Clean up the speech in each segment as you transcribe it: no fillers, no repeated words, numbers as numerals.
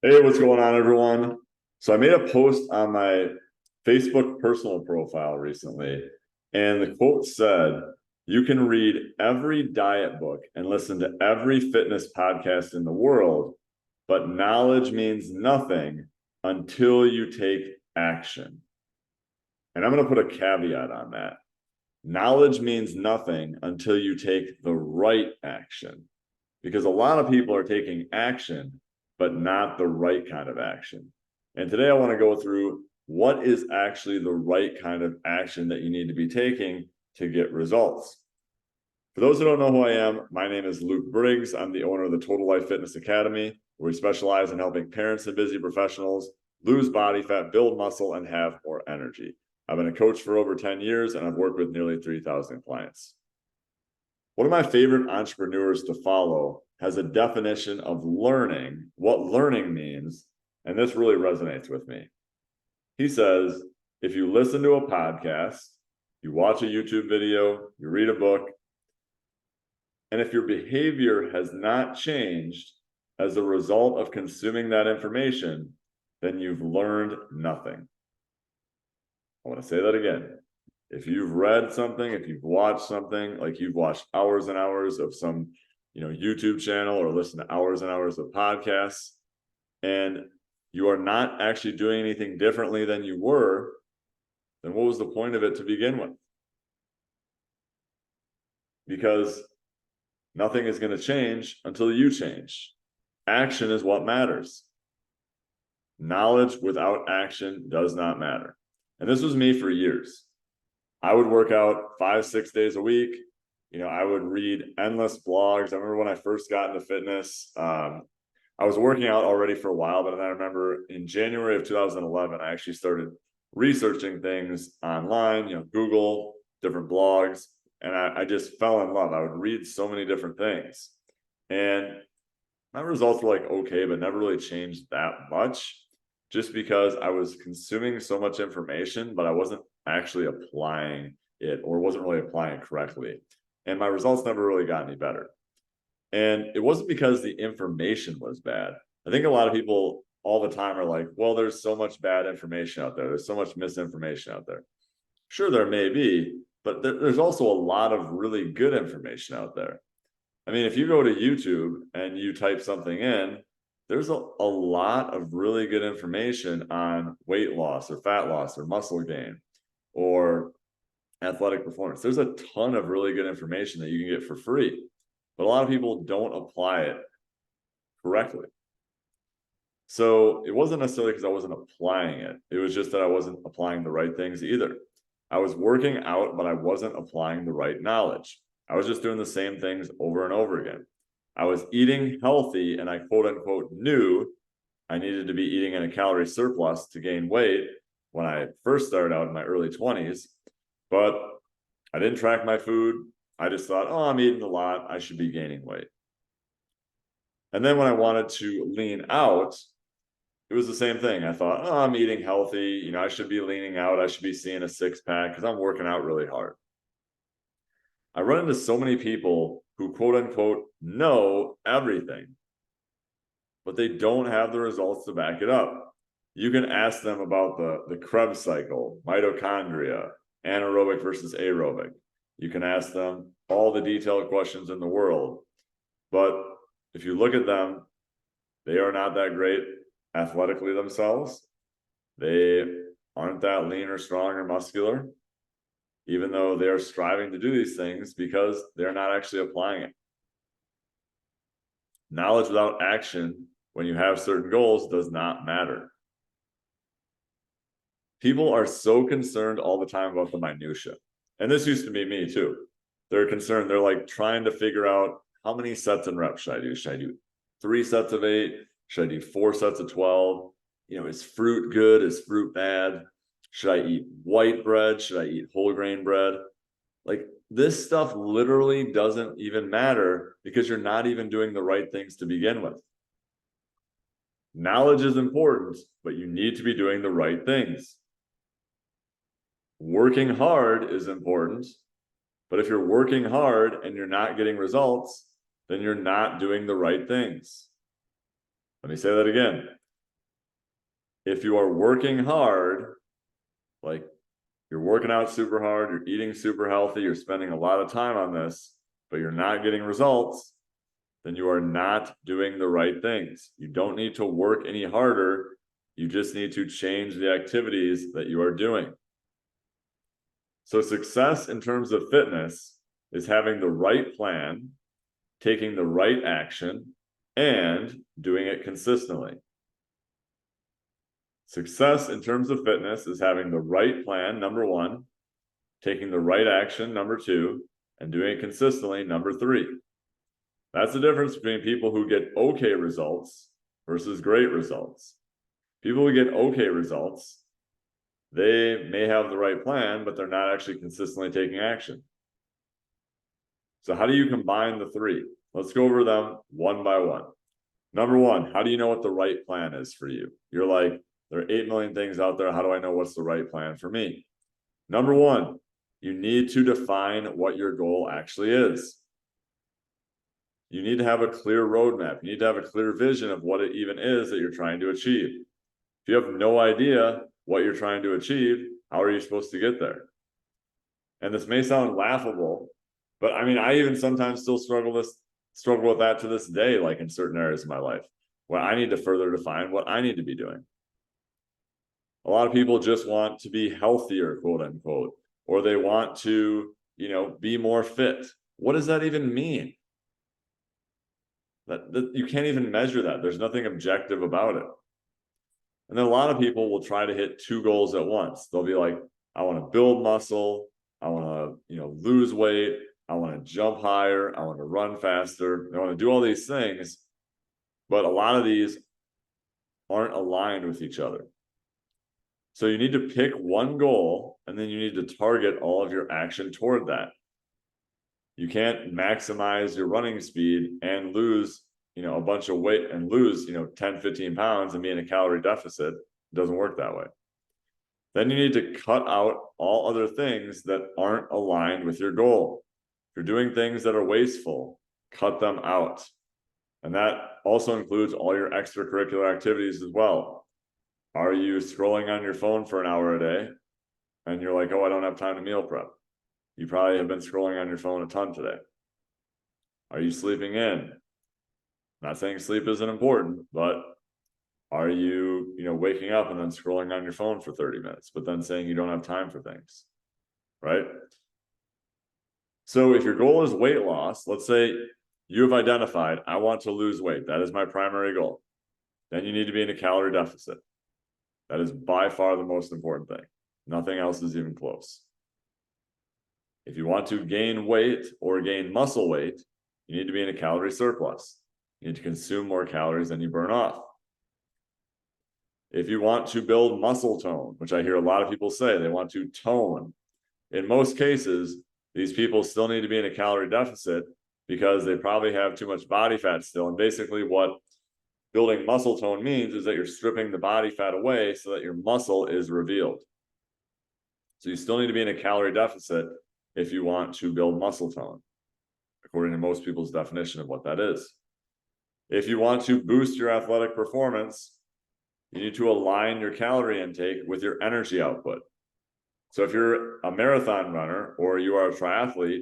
Hey, what's going on, everyone? So I made a post on my Facebook personal profile recently, and the quote said, "You can read every diet book and listen to every fitness podcast in the world, but knowledge means nothing until you take action." And I'm going to put a caveat on that. Knowledge means nothing until you take the right action, because a lot of people are taking action, but not the right kind of action. And today I want to go through what is actually the right kind of action that you need to be taking to get results. For those who don't know who I am, my name is Luke Briggs. I'm the owner of the Total Life Fitness Academy, where we specialize in helping parents and busy professionals lose body fat, build muscle, and have more energy. I've been a coach for over 10 years, and I've worked with nearly 3,000 clients. One of my favorite entrepreneurs to follow has a definition of learning, what learning means, and this really resonates with me. He says, if you listen to a podcast, you watch a YouTube video, you read a book, and if your behavior has not changed as a result of consuming that information, then you've learned nothing. I want to say that again. If you've read something, if you've watched something, like you've watched hours and hours of some, YouTube channel or listened to hours and hours of podcasts, and you are not actually doing anything differently than you were, then what was the point of it to begin with? Because nothing is going to change until you change. Action is what matters. Knowledge without action does not matter. And this was me for years. I would work out 5-6 days a week. I would read endless blogs. I remember when I first got into fitness, I was working out already for a while, but then I remember in January of 2011, I actually started researching things online, Google, different blogs, and I just fell in love. I would read so many different things. And my results were like okay, but never really changed that much just because I was consuming so much information, but I wasn't actually applying it or wasn't really applying it correctly. And my results never really got any better. And it wasn't because the information was bad. I think a lot of people all the time are like, well, there's so much bad information out there. There's so much misinformation out there. Sure, there may be, but there's also a lot of really good information out there. I mean, if you go to YouTube and you type something in, there's a lot of really good information on weight loss or fat loss or muscle gain or athletic performance. There's a ton of really good information that you can get for free, but a lot of people don't apply it correctly. So it wasn't necessarily because I wasn't applying it. It was just that I wasn't applying the right things either. I was working out, but I wasn't applying the right knowledge. I was just doing the same things over and over again. I was eating healthy, and I quote unquote knew I needed to be eating in a calorie surplus to gain weight when I first started out in my early 20s. But I didn't track my food. I just thought, oh, I'm eating a lot. I should be gaining weight. And then when I wanted to lean out, it was the same thing. I thought, oh, I'm eating healthy. I should be leaning out. I should be seeing a six pack because I'm working out really hard. I run into so many people who quote unquote know everything, but they don't have the results to back it up. You can ask them about the Krebs cycle, mitochondria, anaerobic versus aerobic. You can ask them all the detailed questions in the world. But if you look at them, they are not that great athletically themselves. They aren't that lean or strong or muscular, even though they are striving to do these things because they're not actually applying it. Knowledge without action, when you have certain goals, does not matter. People are so concerned all the time about the minutia. And this used to be me too. They're concerned. They're like trying to figure out how many sets and reps should I do? Should I do 3 sets of 8? Should I do 4 sets of 12? Is fruit good? Is fruit bad? Should I eat white bread? Should I eat whole grain bread? Like this stuff literally doesn't even matter because you're not even doing the right things to begin with. Knowledge is important, but you need to be doing the right things. Working hard is important, but if you're working hard and you're not getting results, then you're not doing the right things. Let me say that again. if you are working hard, like you're working out super hard, you're eating super healthy, you're spending a lot of time on this, but you're not getting results, then you are not doing the right things. You don't need to work any harder. You just need to change the activities that you are doing. So success in terms of fitness is having the right plan, taking the right action, and doing it consistently. Success in terms of fitness is having the right plan, number one, taking the right action, number two, and doing it consistently, number three. That's the difference between people who get okay results versus great results. People who get okay results, they may have the right plan, but they're not actually consistently taking action. So how do you combine the three? Let's go over them one by one. Number one, how do you know what the right plan is for you? You're like, there are 8 million things out there. How do I know what's the right plan for me? Number one, you need to define what your goal actually is. You need to have a clear roadmap. You need to have a clear vision of what it even is that you're trying to achieve. If you have no idea what you're trying to achieve, how are you supposed to get there? And this may sound laughable, but I mean, I even sometimes still struggle with that to this day, like in certain areas of my life, where I need to further define what I need to be doing. A lot of people just want to be healthier, quote unquote, or they want to, be more fit. What does that even mean? That you can't even measure that. There's nothing objective about it. And then a lot of people will try to hit two goals at once. They'll be like, I want to build muscle, I want to, lose weight, I want to jump higher, I want to run faster, I want to do all these things, but a lot of these aren't aligned with each other. So you need to pick one goal, and then you need to target all of your action toward that. You can't maximize your running speed and lose, a bunch of weight and lose, 10, 15 pounds and be in a calorie deficit. It doesn't work that way. Then you need to cut out all other things that aren't aligned with your goal. If you're doing things that are wasteful, cut them out. And that also includes all your extracurricular activities as well. Are you scrolling on your phone for an hour a day and you're like, oh, I don't have time to meal prep? You probably have been scrolling on your phone a ton today. Are you sleeping in? Not saying sleep isn't important, but are you, waking up and then scrolling on your phone for 30 minutes, but then saying you don't have time for things, right? So if your goal is weight loss, let's say you have identified, I want to lose weight. That is my primary goal. Then you need to be in a calorie deficit. That is by far the most important thing. Nothing else is even close. If you want to gain weight or gain muscle weight, you need to be in a calorie surplus. You need to consume more calories than you burn off. If you want to build muscle tone, which I hear a lot of people say, they want to tone. In most cases, these people still need to be in a calorie deficit because they probably have too much body fat still. And basically what building muscle tone means is that you're stripping the body fat away so that your muscle is revealed. So you still need to be in a calorie deficit if you want to build muscle tone, according to most people's definition of what that is. If you want to boost your athletic performance, you need to align your calorie intake with your energy output. So if you're a marathon runner or you are a triathlete,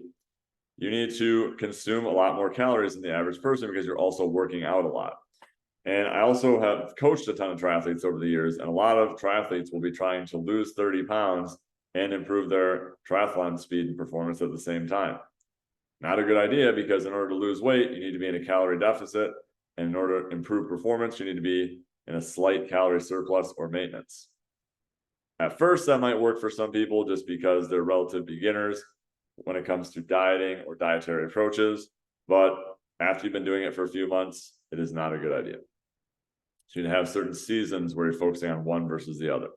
you need to consume a lot more calories than the average person because you're also working out a lot. And I also have coached a ton of triathletes over the years, and a lot of triathletes will be trying to lose 30 pounds and improve their triathlon speed and performance at the same time. Not a good idea, because in order to lose weight, you need to be in a calorie deficit. And in order to improve performance, you need to be in a slight calorie surplus or maintenance. At first, that might work for some people just because they're relative beginners when it comes to dieting or dietary approaches. But after you've been doing it for a few months, it is not a good idea. So you need to have certain seasons where you're focusing on one versus the other.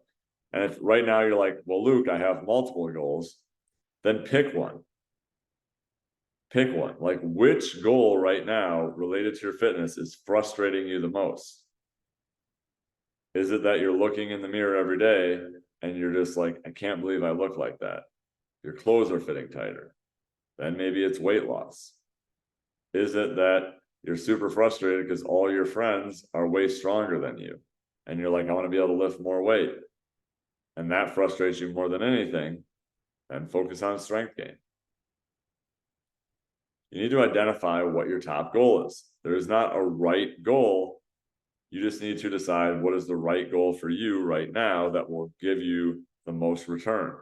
And if right now you're like, well, Luke, I have multiple goals, then pick one. Pick one. Like, which goal right now related to your fitness is frustrating you the most? Is it that you're looking in the mirror every day and you're just like, I can't believe I look like that? Your clothes are fitting tighter. Then maybe it's weight loss. Is it that you're super frustrated because all your friends are way stronger than you? and you're like, I want to be able to lift more weight, and that frustrates you more than anything, then focus on strength gain. You need to identify what your top goal is. There is not a right goal. You just need to decide what is the right goal for you right now that will give you the most return.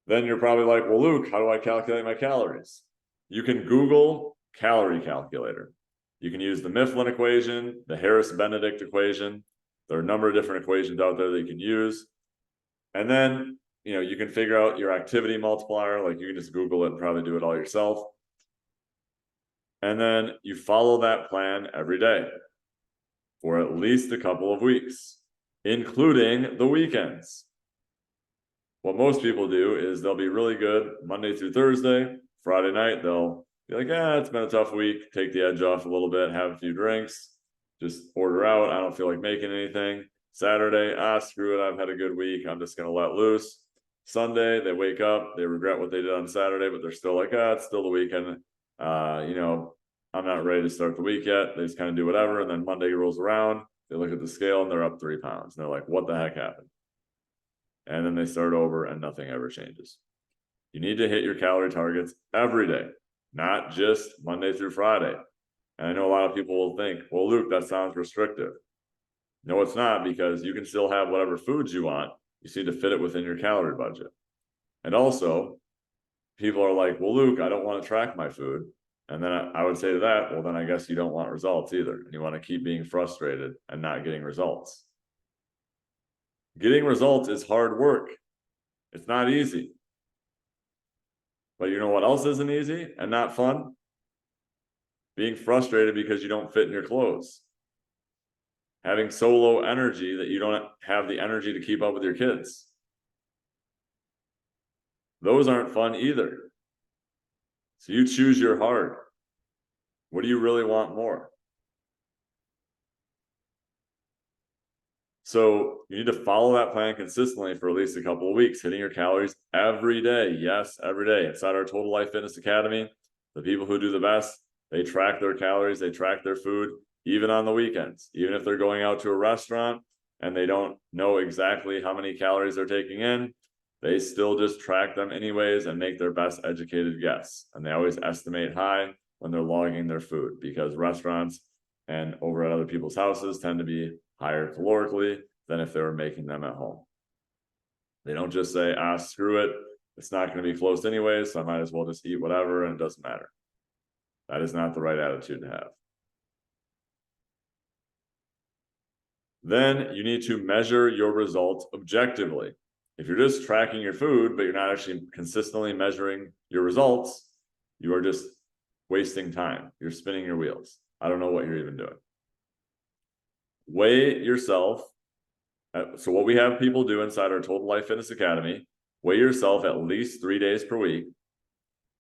Then you're probably like, well, Luke, how do I calculate my calories? You can Google calorie calculator. You can use the Mifflin equation, the Harris-Benedict equation. There are a number of different equations out there that you can use. And then, you can figure out your activity multiplier. Like you can just Google it and probably do it all yourself. And then you follow that plan every day for at least a couple of weeks, including the weekends. What most people do is they'll be really good Monday through Thursday. Friday night, they'll be like, it's been a tough week. Take the edge off a little bit, have a few drinks, just order out. I don't feel like making anything. Saturday, screw it. I've had a good week. I'm just going to let loose. Sunday, they wake up, they regret what they did on Saturday, but they're still like, it's still the weekend. I'm not ready to start the week yet. They just kind of do whatever. And then Monday rolls around, they look at the scale and they're up 3 pounds. And they're like, what the heck happened? And then they start over and nothing ever changes. You need to hit your calorie targets every day, not just Monday through Friday. And I know a lot of people will think, well, Luke, that sounds restrictive. No, it's not, because you can still have whatever foods you want. You just need to fit it within your calorie budget. And also, people are like, well, Luke, I don't want to track my food. And then I would say to that, well, then I guess you don't want results either. And you want to keep being frustrated and not getting results. Getting results is hard work. It's not easy. But you know what else isn't easy and not fun? Being frustrated because you don't fit in your clothes. Having so low energy that you don't have the energy to keep up with your kids. Those aren't fun either. So you choose your heart. What do you really want more? So you need to follow that plan consistently for at least a couple of weeks, hitting your calories every day. Yes, every day. Inside our Total Life Fitness Academy, the people who do the best, they track their calories, they track their food, even on the weekends. Even if they're going out to a restaurant and they don't know exactly how many calories they're taking in, they still just track them anyways and make their best educated guess. And they always estimate high when they're logging their food, because restaurants and over at other people's houses tend to be higher calorically than if they were making them at home. They don't just say, screw it, it's not going to be close anyway, so I might as well just eat whatever and it doesn't matter. That is not the right attitude to have. Then you need to measure your results objectively. If you're just tracking your food, but you're not actually consistently measuring your results, you are just wasting time. You're spinning your wheels. I don't know what you're even doing. Weigh yourself. So what we have people do inside our Total Life Fitness Academy, weigh yourself at least 3 days per week,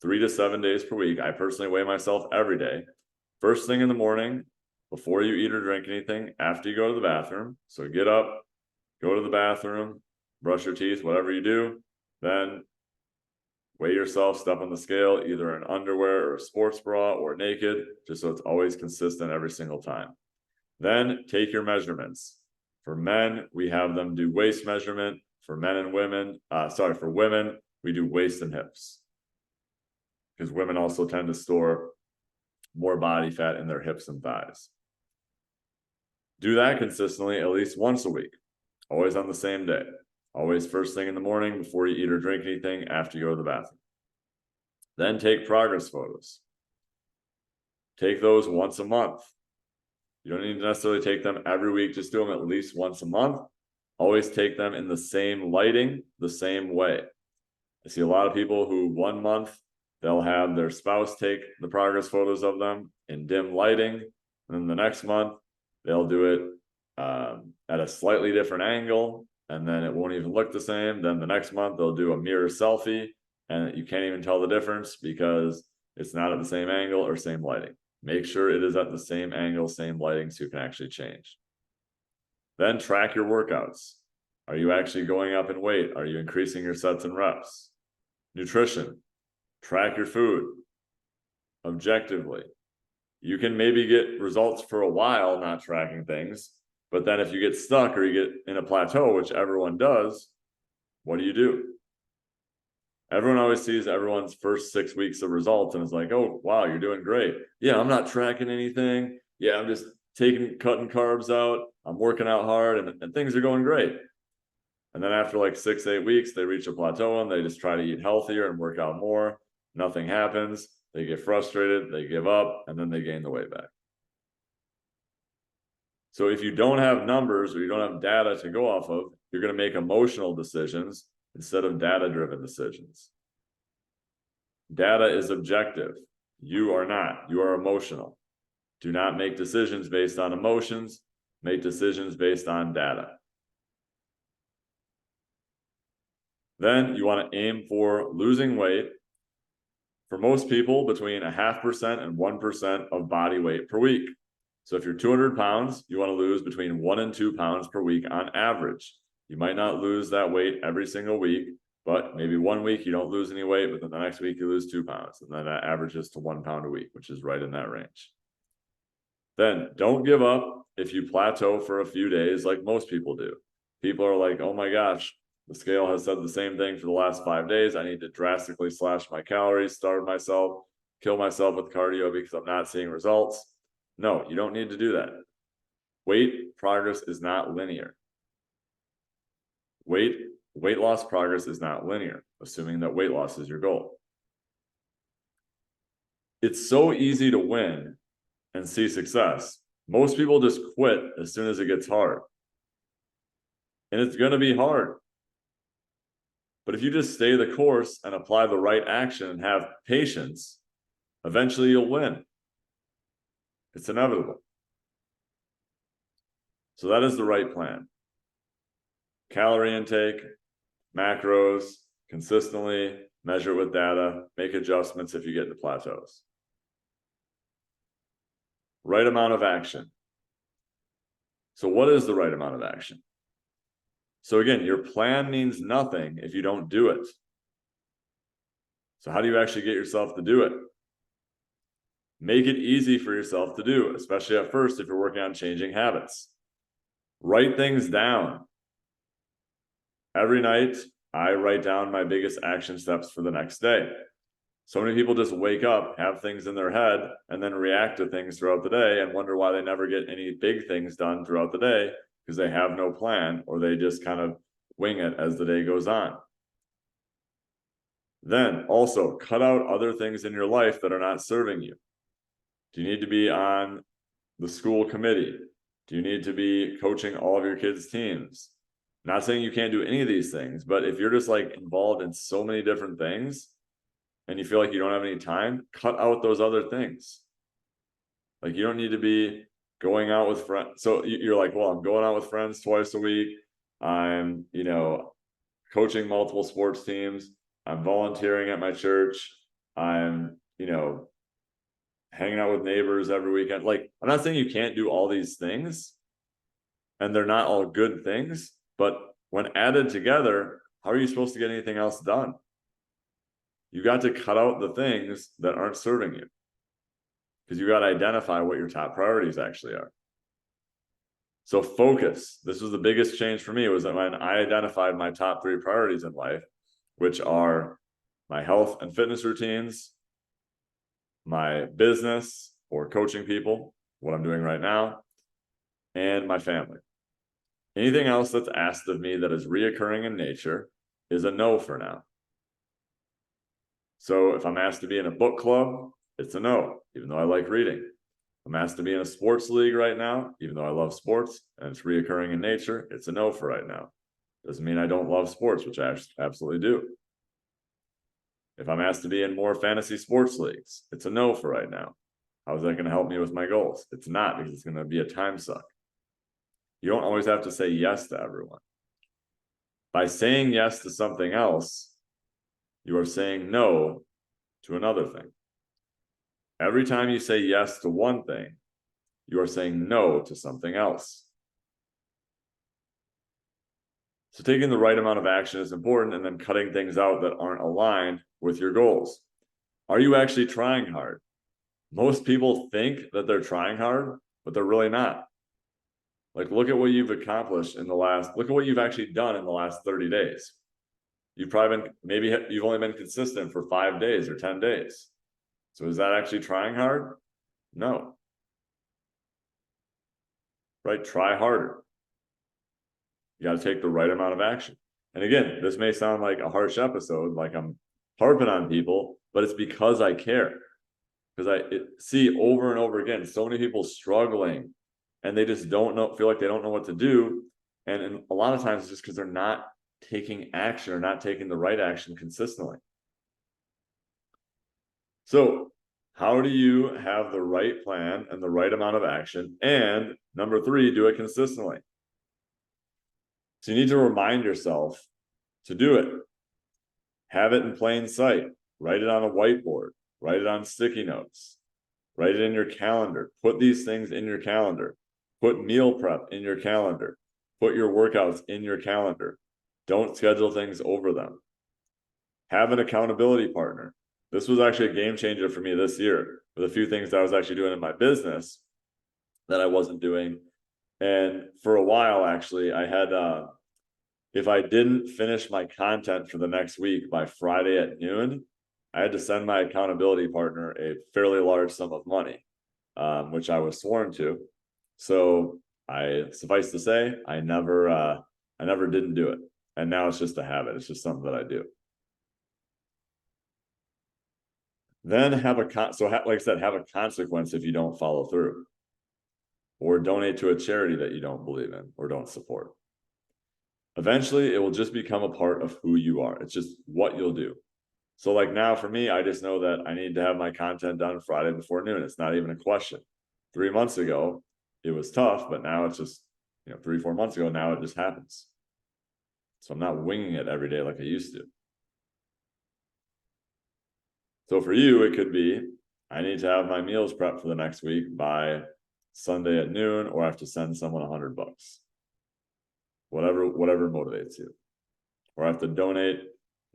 3 to 7 days per week. I personally weigh myself every day. First thing in the morning, before you eat or drink anything, after you go to the bathroom. So get up, go to the bathroom, brush your teeth, whatever you do, then weigh yourself, step on the scale, either in underwear or a sports bra or naked, just so it's always consistent every single time. Then take your measurements. For men, we have them do waist measurement. For men and women, for women, we do waist and hips, because women also tend to store more body fat in their hips and thighs. Do that consistently at least once a week, always on the same day, always first thing in the morning before you eat or drink anything, after you go to the bathroom. Then take progress photos. Take those once a month. You don't need to necessarily take them every week, just do them at least once a month. Always take them in the same lighting, the same way. I see a lot of people who 1 month, they'll have their spouse take the progress photos of them in dim lighting. And then the next month, they'll do it at a slightly different angle, and then it won't even look the same. Then the next month, they'll do a mirror selfie, and you can't even tell the difference because it's not at the same angle or same lighting. Make sure it is at the same angle, same lighting, so you can actually change. Then track your workouts. Are you actually going up in weight? Are you increasing your sets and reps? Nutrition. Track your food objectively. You can maybe get results for a while not tracking things, but then if you get stuck or you get in a plateau, which everyone does, what do? Everyone always sees everyone's first 6 weeks of results and is like, oh, wow, you're doing great. Yeah, I'm not tracking anything. Yeah, I'm just cutting carbs out. I'm working out hard and things are going great. And then after like 6, 8 weeks, they reach a plateau and they just try to eat healthier and work out more. Nothing happens. They get frustrated, they give up, and then they gain the weight back. So if you don't have numbers or you don't have data to go off of, you're going to make emotional decisions instead of data-driven decisions. Data is objective. You are not. You are emotional. Do not make decisions based on emotions. Make decisions based on data. Then you want to aim for losing weight. For most people, between 0.5% and 1% of body weight per week. So if you're 200 pounds, you want to lose between 1 and 2 pounds per week on average. You might not lose that weight every single week, but maybe 1 week you don't lose any weight, but then the next week you lose 2 pounds. And then that averages to 1 pound a week, which is right in that range. Then don't give up if you plateau for a few days like most people do. People are like, oh my gosh, the scale has said the same thing for the last 5 days. I need to drastically slash my calories, starve myself, kill myself with cardio because I'm not seeing results. No, you don't need to do that. Weight progress is not linear. Weight loss progress is not linear, assuming that weight loss is your goal. It's so easy to win and see success. Most people just quit as soon as it gets hard. And it's going to be hard. But if you just stay the course and apply the right action and have patience, eventually you'll win. It's inevitable. So that is the right plan. Calorie intake, macros, consistently, measure it with data, make adjustments if you get into plateaus. Right amount of action. So what is the right amount of action? So again, your plan means nothing if you don't do it. So how do you actually get yourself to do it? Make it easy for yourself to do, especially at first if you're working on changing habits. Write things down. Every night, I write down my biggest action steps for the next day. So many people just wake up, have things in their head, and then react to things throughout the day and wonder why they never get any big things done throughout the day because they have no plan or they just kind of wing it as the day goes on. Then also cut out other things in your life that are not serving you. Do you need to be on the school committee? Do you need to be coaching all of your kids' teams? Not saying you can't do any of these things, but if you're just like involved in so many different things and you feel like you don't have any time, cut out those other things. Like you don't need to be going out with friends. So you're like, well, I'm going out with friends twice a week. I'm, coaching multiple sports teams. I'm volunteering at my church. I'm, hanging out with neighbors every weekend. Like, I'm not saying you can't do all these things and they're not all good things, but when added together, how are you supposed to get anything else done? You got to cut out the things that aren't serving you because you got to identify what your top priorities actually are. So focus. This was the biggest change for me was that when I identified my top 3 priorities in life, which are my health and fitness routines, my business or coaching people, what I'm doing right now, and my family. Anything else that's asked of me that is reoccurring in nature is a no for now. So if I'm asked to be in a book club, it's a no, even though I like reading. I'm asked to be in a sports league right now, even though I love sports and it's reoccurring in nature, it's a no for right now. Doesn't mean I don't love sports, which I absolutely do. If I'm asked to be in more fantasy sports leagues, it's a no for right now. How is that going to help me with my goals? It's not, because it's going to be a time suck. You don't always have to say yes to everyone. By saying yes to something else, you are saying no to another thing. Every time you say yes to one thing, you are saying no to something else. So taking the right amount of action is important, and then cutting things out that aren't aligned with your goals. Are you actually trying hard? Most people think that they're trying hard, but they're really not. Like, look at what you've accomplished look at what you've actually done in the last 30 days. You've probably been, maybe you've only been consistent for 5 days or 10 days. So is that actually trying hard? No. Right? Try harder. You got to take the right amount of action. And again, this may sound like a harsh episode, like I'm harping on people, but it's because I care. Because I see over and over again so many people struggling, and they just feel like they don't know what to do. And a lot of times it's just because they're not taking action or not taking the right action consistently. So how do you have the right plan and the right amount of action? And number 3, do it consistently. So you need to remind yourself to do it. Have it in plain sight. Write it on a whiteboard. Write it on sticky notes. Write it in your calendar. Put these things in your calendar. Put meal prep in your calendar. Put your workouts in your calendar. Don't schedule things over them. Have an accountability partner. This was actually a game changer for me this year with a few things that I was actually doing in my business that I wasn't doing. And for a while, actually, I had, if I didn't finish my content for the next week by Friday at noon, I had to send my accountability partner a fairly large sum of money, which I was sworn to. So suffice to say, I never didn't do it. And now it's just a habit. It's just something that I do. Then like I said, have a consequence if you don't follow through, or donate to a charity that you don't believe in or don't support. Eventually, it will just become a part of who you are. It's just what you'll do. So like now for me, I just know that I need to have my content done Friday before noon. It's not even a question. 3 months ago, it was tough, but now it's just, 3-4 months ago, now it just happens. So I'm not winging it every day like I used to. So for you, it could be, I need to have my meals prepped for the next week by Sunday at noon, or I have to send someone $100. Whatever motivates you. Or I have to donate,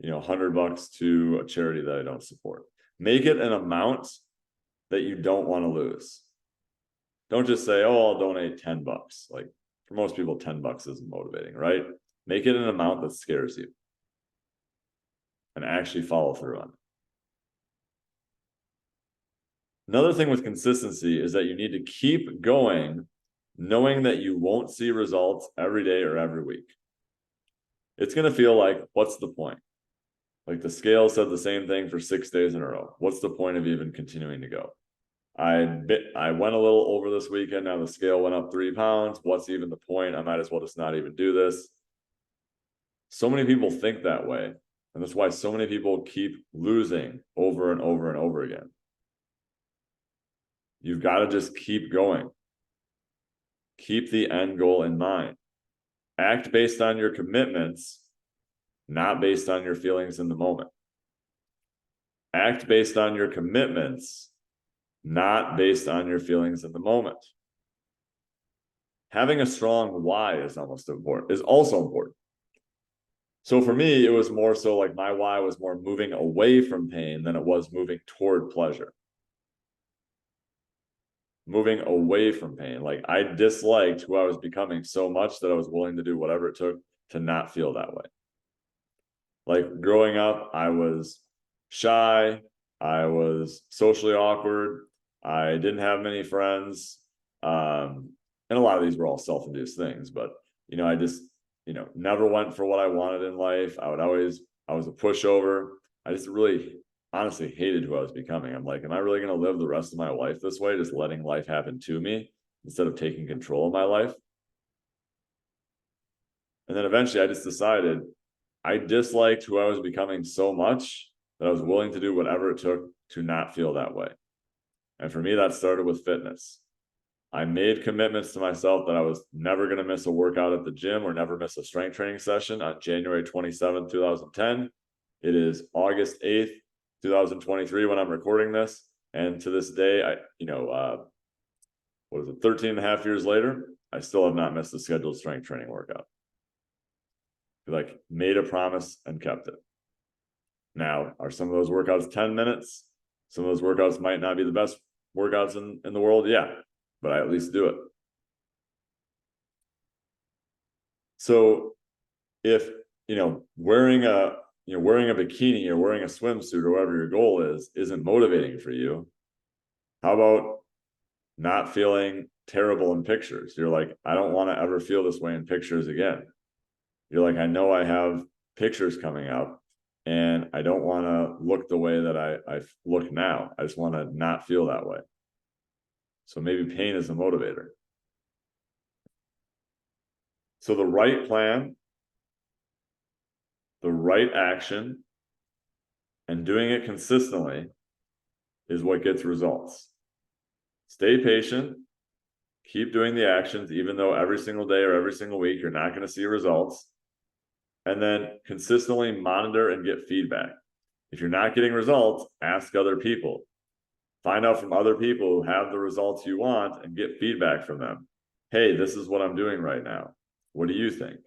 $100 to a charity that I don't support. Make it an amount that you don't want to lose. Don't just say, oh, I'll donate $10. Like, for most people, $10 isn't motivating, right? Make it an amount that scares you and actually follow through on it. Another thing with consistency is that you need to keep going, knowing that you won't see results every day or every week. It's going to feel like, what's the point? Like the scale said the same thing for 6 days in a row. What's the point of even continuing to go? I went a little over this weekend. Now the scale went up 3 pounds. What's even the point? I might as well just not even do this. So many people think that way. And that's why so many people keep losing over and over and over again. You've got to just keep going. Keep the end goal in mind. Act based on your commitments, not based on your feelings in the moment. Act based on your commitments, not based on your feelings in the moment. Having a strong why is also important. So for me, it was more so like my why was more moving away from pain than it was moving toward pleasure. Moving away from pain. Like I disliked who I was becoming so much that I was willing to do whatever it took to not feel that way. Like growing up, I was shy. I was socially awkward. I didn't have many friends. And a lot of these were all self-induced things, but I just, never went for what I wanted in life. I was a pushover. I just really honestly hated who I was becoming. I'm like, am I really going to live the rest of my life this way, just letting life happen to me instead of taking control of my life? And then eventually I just decided I disliked who I was becoming so much that I was willing to do whatever it took to not feel that way. And for me, that started with fitness. I made commitments to myself that I was never going to miss a workout at the gym or never miss a strength training session on January 27th, 2010. It is August 8th, 2023 when I'm recording this. And to this day, 13 and a half years later, I still have not missed a scheduled strength training workout. Like made a promise and kept it. Now, are some of those workouts 10 minutes? Some of those workouts might not be the best workouts in the world? Yeah, but I at least do it. So if, wearing a bikini or wearing a swimsuit or whatever your goal is, isn't motivating for you, how about not feeling terrible in pictures? You're like, I don't want to ever feel this way in pictures again. You're like, I know I have pictures coming up and I don't want to look the way that I look now. I just want to not feel that way. So maybe pain is a motivator. So the right plan, the right action, and doing it consistently is what gets results. Stay patient, keep doing the actions, even though every single day or every single week you're not going to see results. And then consistently monitor and get feedback. If you're not getting results, ask other people. Find out from other people who have the results you want and get feedback from them. Hey, this is what I'm doing right now. What do you think?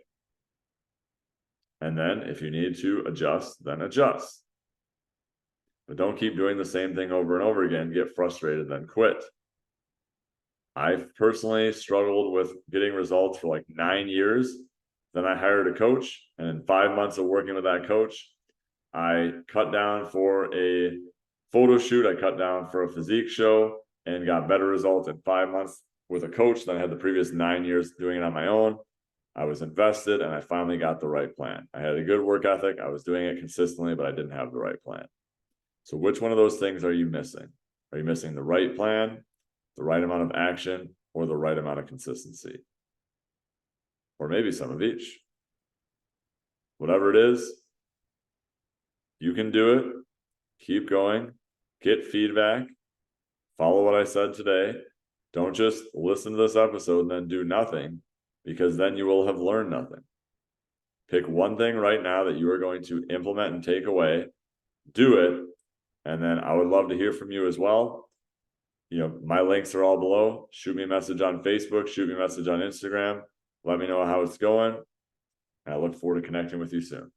And then if you need to adjust, then adjust. But don't keep doing the same thing over and over again, get frustrated, then quit. I've personally struggled with getting results for like 9 years. Then I hired a coach, and in 5 months of working with that coach, I cut down for a photo shoot, I cut down for a physique show, and got better results in 5 months with a coach than I had the previous 9 years doing it on my own. I was invested, and I finally got the right plan. I had a good work ethic, I was doing it consistently, but I didn't have the right plan. So which one of those things are you missing? Are you missing the right plan, the right amount of action, or the right amount of consistency? Or maybe some of each. Whatever it is, you can do it. Keep going, get feedback, follow what I said today. Don't just listen to this episode and then do nothing, because then you will have learned nothing. Pick one thing right now that you are going to implement and take away, do it, and then I would love to hear from you as well. My links are all below. Shoot me a message on Facebook, shoot me a message on Instagram. Let me know how it's going. And I look forward to connecting with you soon.